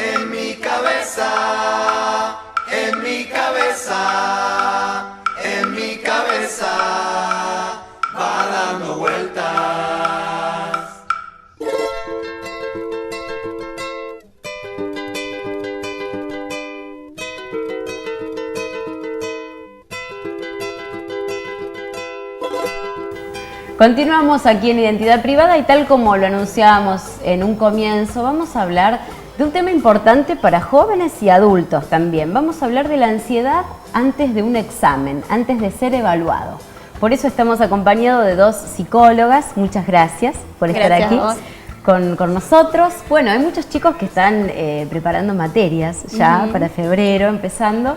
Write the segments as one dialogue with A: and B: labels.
A: En mi cabeza, en mi cabeza, en mi cabeza va dando vueltas.
B: Continuamos aquí en Identidad Privada y tal como lo anunciábamos en un comienzo, vamos a hablar de un tema importante para jóvenes y adultos también. Vamos a hablar de la ansiedad antes de un examen, antes de ser evaluado. Por eso estamos acompañados de dos psicólogas. Muchas gracias por estar aquí con nosotros. Bueno, hay muchos chicos que están preparando materias ya para febrero, empezando.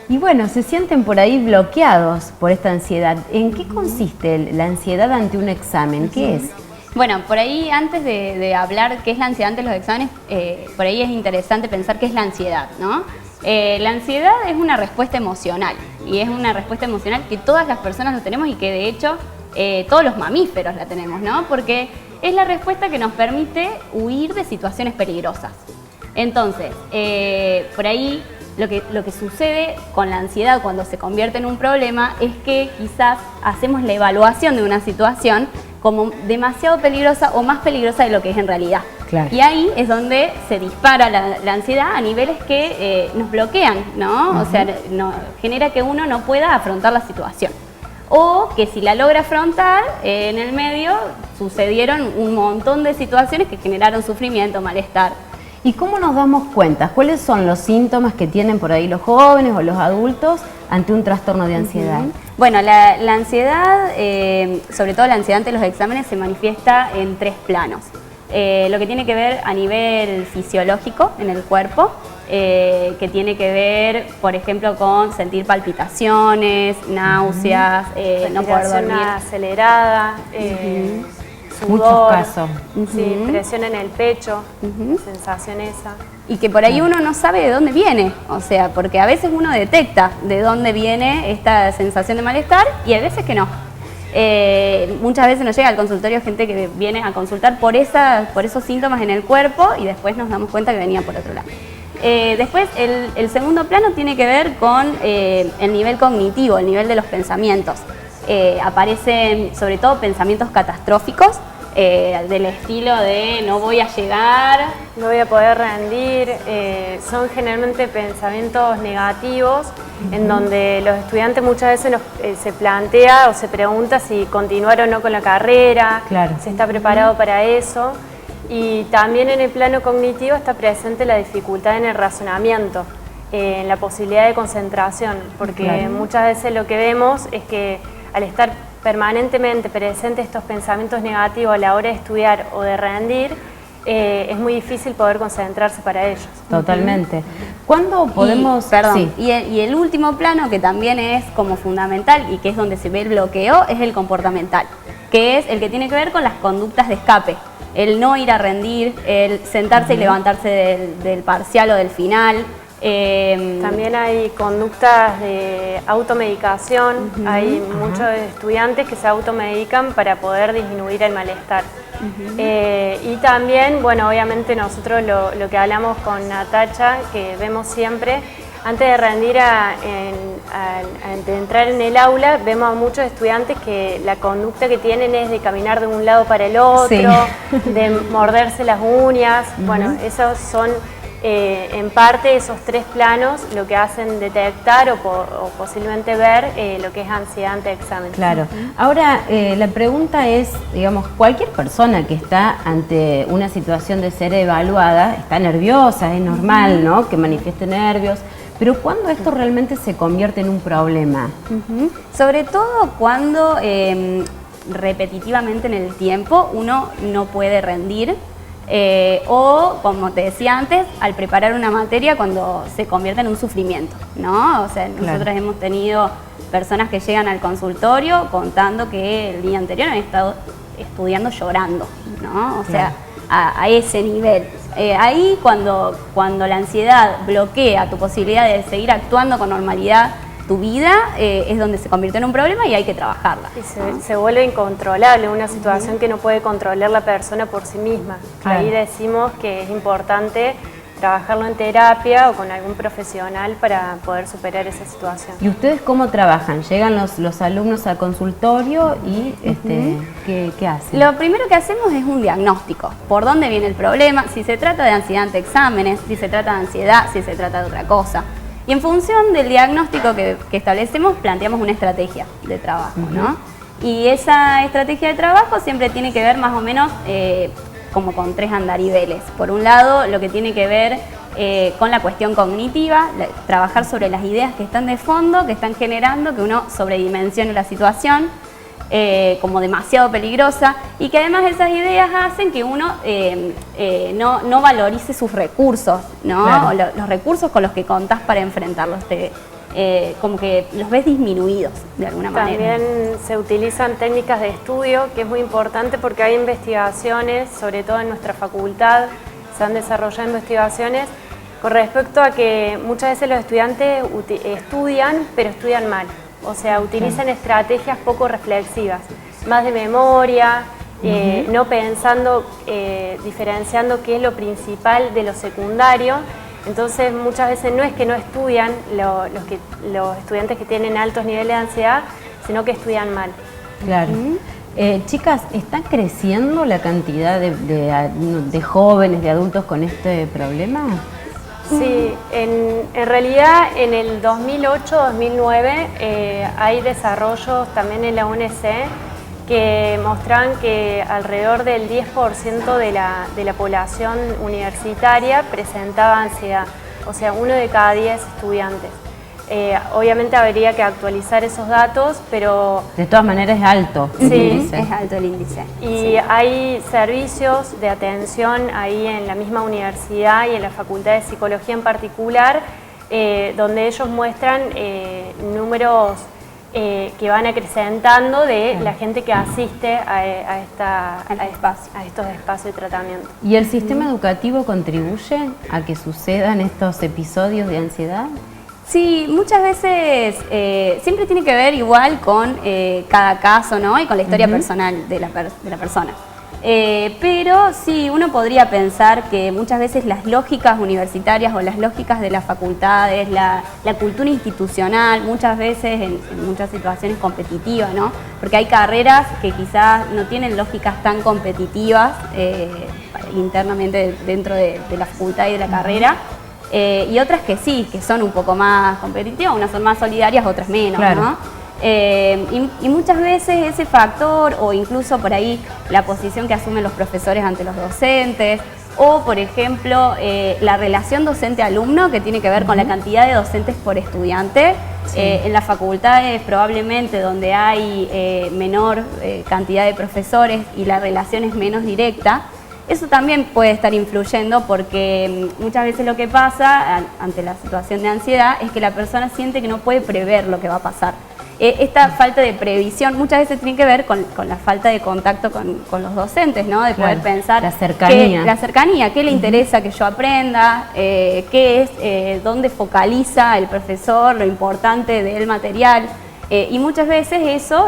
B: Y bueno, se sienten por ahí bloqueados por esta ansiedad. ¿En qué consiste la ansiedad ante un examen? ¿Qué es?
C: Bueno, por ahí antes de hablar qué es la ansiedad ante los exámenes, por ahí es interesante pensar qué es la ansiedad, ¿no? La ansiedad es una respuesta emocional y es una respuesta emocional que todas las personas lo tenemos y que de hecho todos los mamíferos la tenemos, ¿no? Porque es la respuesta que nos permite huir de situaciones peligrosas. Entonces, por ahí lo que sucede con la ansiedad cuando se convierte en un problema es que quizás hacemos la evaluación de una situación como demasiado peligrosa o más peligrosa de lo que es en realidad.
B: Claro.
C: Y ahí es donde se dispara la ansiedad a niveles que nos bloquean, ¿no? O sea, genera que uno no pueda afrontar la situación. O que si la logra afrontar, en el medio sucedieron un montón de situaciones que generaron sufrimiento, malestar.
B: ¿Y cómo nos damos cuenta? ¿Cuáles son los síntomas que tienen por ahí los jóvenes o los adultos ante un trastorno de ansiedad?
C: Bueno, la ansiedad, sobre todo la ansiedad ante los exámenes, se manifiesta en tres planos. Lo que tiene que ver a nivel fisiológico en el cuerpo, que tiene que ver, por ejemplo, con sentir palpitaciones, náuseas, no poder dormir.
D: Acelerada, sudor,
B: muchos casos.
D: Sí, presión en el pecho, sensación esa.
C: Y que por ahí uno no sabe de dónde viene, o sea, porque a veces uno detecta de dónde viene esta sensación de malestar y a veces que no. Muchas veces nos llega al consultorio gente que viene a consultar por esos síntomas en el cuerpo y después nos damos cuenta que venía por otro lado. Después, el segundo plano tiene que ver con el nivel cognitivo, el nivel de los pensamientos. Aparecen sobre todo pensamientos catastróficos, del estilo de no voy a llegar,
D: no voy a poder rendir. Son generalmente pensamientos negativos en donde los estudiantes muchas veces se plantea o se pregunta si continuar o no con la carrera, si está preparado para eso. Y también en el plano cognitivo está presente la dificultad en el razonamiento, en la posibilidad de concentración, porque muchas veces lo que vemos es que al estar permanentemente presentes estos pensamientos negativos a la hora de estudiar o de rendir, es muy difícil poder concentrarse para ellos.
B: Totalmente. ¿Cuándo podemos...?
C: Y el último plano, que también es como fundamental y que es donde se ve el bloqueo, es el comportamental, que es el que tiene que ver con las conductas de escape. El no ir a rendir, el sentarse y levantarse del parcial o del final.
D: También hay conductas de automedicación, hay muchos estudiantes que se automedican para poder disminuir el malestar. Y también, bueno, obviamente nosotros lo que hablamos con Natacha, que vemos siempre, antes de rendir, antes de entrar en el aula, vemos a muchos estudiantes que la conducta que tienen es de caminar de un lado para el otro, de morderse las uñas. Bueno, esos son en parte esos tres planos lo que hacen detectar o posiblemente ver lo que es ansiedad ante examen.
B: Claro. Ahora, la pregunta es, digamos, cualquier persona que está ante una situación de ser evaluada está nerviosa, es normal, ¿no?, que manifieste nervios. Pero ¿cuándo esto realmente se convierte en un problema?
C: Sobre todo cuando repetitivamente en el tiempo uno no puede rendir, o, como te decía antes, al preparar una materia cuando se convierte en un sufrimiento, ¿no? O sea, nosotros hemos tenido personas que llegan al consultorio contando que el día anterior han estado estudiando llorando, ¿no? O sea, a ese nivel. Ahí cuando la ansiedad bloquea tu posibilidad de seguir actuando con normalidad tu vida, es donde se convierte en un problema y hay que trabajarla.
D: Y se vuelve incontrolable, una situación que no puede controlar la persona por sí misma. Ahí decimos que es importante trabajarlo en terapia o con algún profesional para poder superar esa situación.
B: ¿Y ustedes cómo trabajan? ¿Llegan los alumnos al consultorio y ¿qué hacen?
C: Lo primero que hacemos es un diagnóstico. ¿Por dónde viene el problema? Si se trata de ansiedad ante exámenes, si se trata de ansiedad, si se trata de otra cosa. Y en función del diagnóstico que establecemos, planteamos una estrategia de trabajo, ¿no? Y esa estrategia de trabajo siempre tiene que ver más o menos como con 3 andariveles. Por un lado, lo que tiene que ver con la cuestión cognitiva, trabajar sobre las ideas que están de fondo, que están generando que uno sobredimensione la situación como demasiado peligrosa, y que además esas ideas hacen que uno no valorice sus recursos, ¿no?
B: Claro.
C: Los recursos con los que contás para enfrentarlos. Como que los ves disminuidos de alguna manera.
D: También se utilizan técnicas de estudio, que es muy importante porque hay investigaciones, sobre todo en nuestra facultad, se han desarrollado investigaciones con respecto a que muchas veces los estudiantes estudian, pero estudian mal. O sea, utilizan estrategias poco reflexivas, más de memoria, no pensando, diferenciando qué es lo principal de lo secundario. Entonces muchas veces no es que no estudian los estudiantes que tienen altos niveles de ansiedad, sino que estudian mal.
B: Claro. Chicas, ¿está creciendo la cantidad de jóvenes, de adultos con este problema?
D: Sí, en realidad en el 2008-2009 hay desarrollos también en la UNC que mostraban que alrededor del 10% de la población universitaria presentaba ansiedad, o sea, 1 de cada 10 estudiantes. Obviamente habría que actualizar esos datos, pero...
B: De todas maneras es alto.
D: Sí,
C: es alto el índice.
D: Y hay servicios de atención ahí en la misma universidad y en la Facultad de Psicología en particular, donde ellos muestran números que van acrecentando de la gente que asiste a estos espacios de tratamiento.
B: ¿Y el sistema educativo contribuye a que sucedan estos episodios de ansiedad?
C: Sí, muchas veces siempre tiene que ver igual con cada caso, ¿no? Y con la historia personal de la persona. Pero sí, uno podría pensar que muchas veces las lógicas universitarias o las lógicas de las facultades, la cultura institucional, muchas veces en muchas situaciones competitivas, ¿no? Porque hay carreras que quizás no tienen lógicas tan competitivas internamente dentro de la facultad y de la carrera, y otras que sí, que son un poco más competitivas, unas son más solidarias, otras menos,
B: claro,
C: ¿no? Y muchas veces ese factor, o incluso por ahí la posición que asumen los profesores ante los docentes, o por ejemplo la relación docente-alumno, que tiene que ver con la cantidad de docentes por estudiante. En las facultades probablemente donde hay menor cantidad de profesores y la relación es menos directa, eso también puede estar influyendo, porque muchas veces lo que pasa ante la situación de ansiedad es que la persona siente que no puede prever lo que va a pasar. Esta falta de previsión muchas veces tiene que ver con la falta de contacto con los docentes, ¿no? De poder pensar
B: la cercanía,
C: qué le interesa que yo aprenda, qué es, dónde focaliza el profesor, lo importante del material. Y muchas veces eso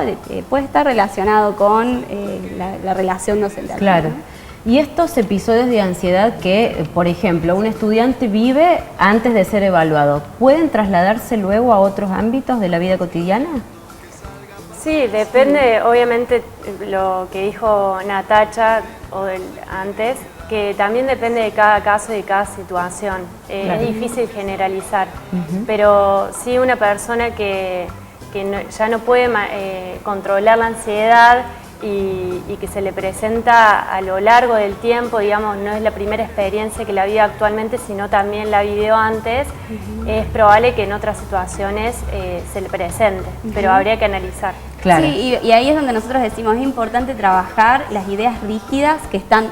C: puede estar relacionado con la relación docente.
B: Claro. Y estos episodios de ansiedad que, por ejemplo, un estudiante vive antes de ser evaluado, ¿pueden trasladarse luego a otros ámbitos de la vida cotidiana?
D: Sí, depende, obviamente, lo que dijo Natacha antes, que también depende de cada caso y de cada situación.
B: Claro.
D: Es difícil generalizar, pero sí una persona que ya no puede controlar la ansiedad y que se le presenta a lo largo del tiempo, digamos, no es la primera experiencia que la vive actualmente, sino también la vivió antes, es probable que en otras situaciones se le presente, pero habría que analizar.
B: Claro.
C: Sí, y ahí es donde nosotros decimos, es importante trabajar las ideas rígidas que están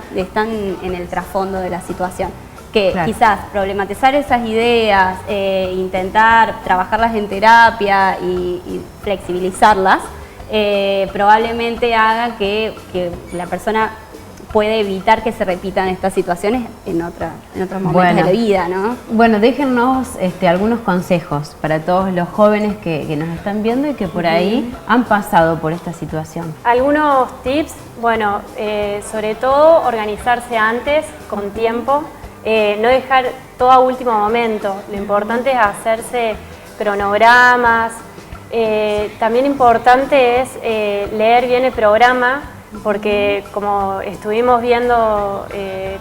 C: en el trasfondo de la situación. Que quizás problematizar esas ideas, intentar trabajarlas en terapia y flexibilizarlas, probablemente haga que la persona pueda evitar que se repitan estas situaciones en otros momentos de la vida, ¿no?
B: Bueno, déjennos algunos consejos para todos los jóvenes que nos están viendo y que por ahí han pasado por esta situación.
D: Algunos tips, bueno, sobre todo organizarse antes, con tiempo. no dejar todo a último momento. Lo importante es hacerse cronogramas. También importante es leer bien el programa, porque como estuvimos viendo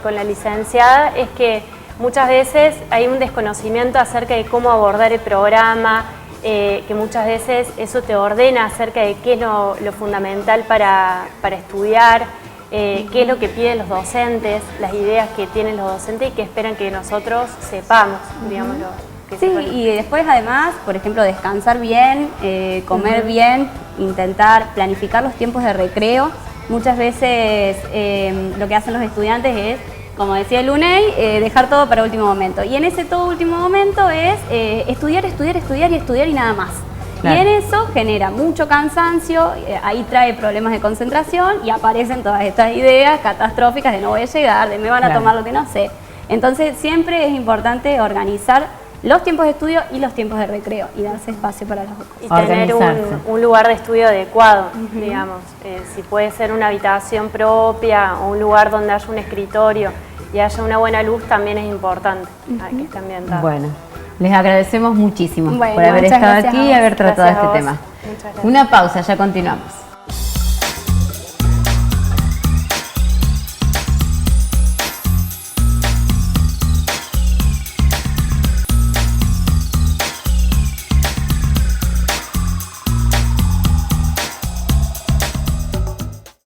D: con la licenciada, es que muchas veces hay un desconocimiento acerca de cómo abordar el programa, que muchas veces eso te ordena acerca de qué es lo fundamental para estudiar, qué es lo que piden los docentes, las ideas que tienen los docentes y que esperan que nosotros sepamos, digámoslo.
C: Sí, y después además, por ejemplo, descansar bien, comer bien, intentar planificar los tiempos de recreo. Muchas veces lo que hacen los estudiantes es, como decía el UNEI, dejar todo para último momento. Y en ese todo último momento es estudiar y nada más. Claro. Y en eso genera mucho cansancio, ahí trae problemas de concentración y aparecen todas estas ideas catastróficas de no voy a llegar, de me van a tomar lo que no sé. Entonces siempre es importante organizar los tiempos de estudio y los tiempos de recreo y darse espacio para los dos.
D: Y tener un lugar de estudio adecuado, digamos. Si puede ser una habitación propia o un lugar donde haya un escritorio y haya una buena luz, también es importante que esté ambientado.
B: Bueno, les agradecemos muchísimo
C: por
B: haber estado aquí y haber tratado este tema. Una pausa, ya continuamos.